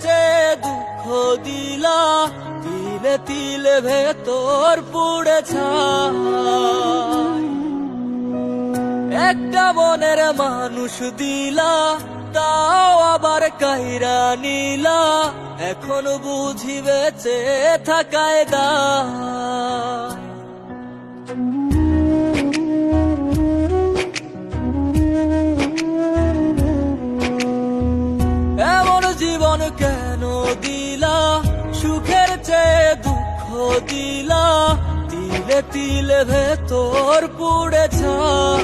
চেয়ে দুঃখ দিলা, তিলে তিলে ভেতর পুড়ে ছাই। একটা মনের মানুষ দিলা, তাও আবার কাইরা নিলা, এখন বুঝি বেঁচে থাকায় দায়। এমন জীবন কেন দিলা, সুখের চেয়ে দুঃখ দিলা, তিলে তিলে ভেতর পুড়ে ছাই।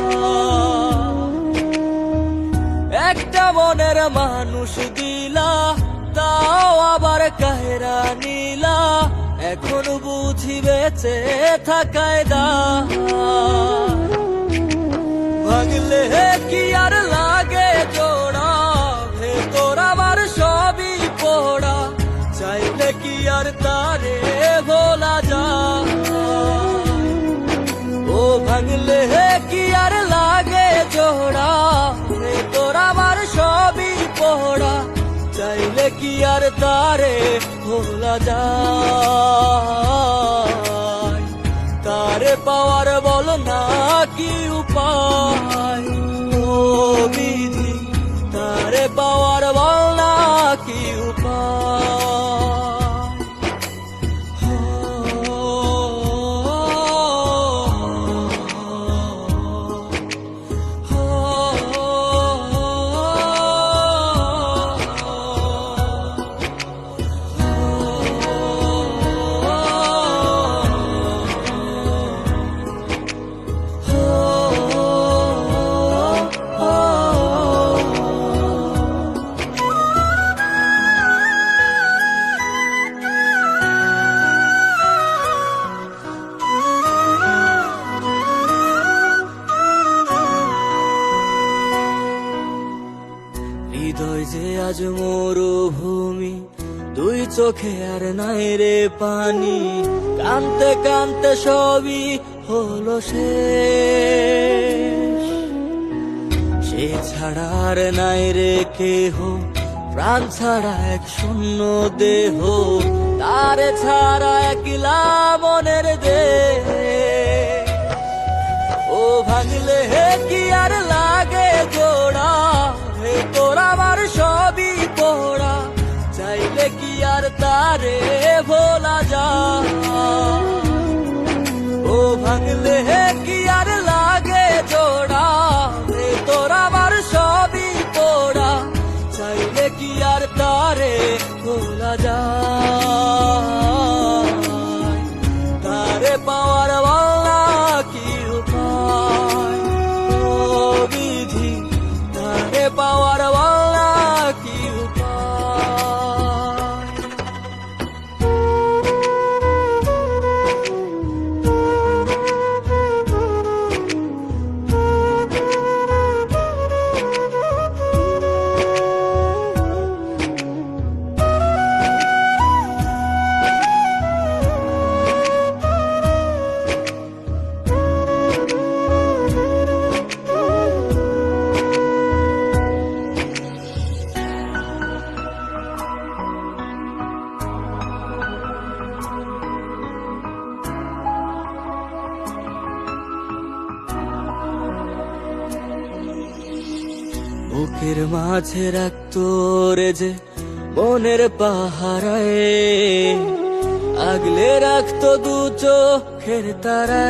একটা মনের মানুষ দিলা, তাও আবার কাহেরা নিলা, এখন বুঝি বেঁচে থাকায় দায়। ভাঙলে কি আর লাগে জোড়া, ভেতর আমার সবই পোড়া, চাইলে কি আর তারে ভোলা যায়। ও ভাঙলে কি আর লাগে জোড়া, ভেতর আমার সবই পোড়া, চাইলে কি আর তারে ভোলা যায়। তারে পাওয়ার বল না কি উপায়, ও বিধি তারে পাওয়ার বল না কি উপায়। হৃদয় যে আজ মরুভূমি, দুই চোখে আর নাই রে পানি, কানতে কানতে সবই হলো শেষ। সে ছাড়া আর নাই রে কেহ, প্রাণ ছাড়া এক শূন্য দেহ, তারে ছাড়া একলা মনের দেহ। ও ভাঙলে কি আর লাগে জোড়া, ভেতর আমার সবই পোড়া, চাইলে কি আর তারে ভোলা যায়। ও ভাঙলে কি আর লাগে জোড়া, ভেতর আমার সবই পোড়া, চাইলে কি আর তারে ভোলা যায়। তারে পাওয়ার বলা কি উপায়, ও বিধি তারে পাওয়ার বলা কি উপায়। বুকের মাঝে রাখতো রে যে মনের পাহারায়, আগলে রাখতো দু চোখের তারা।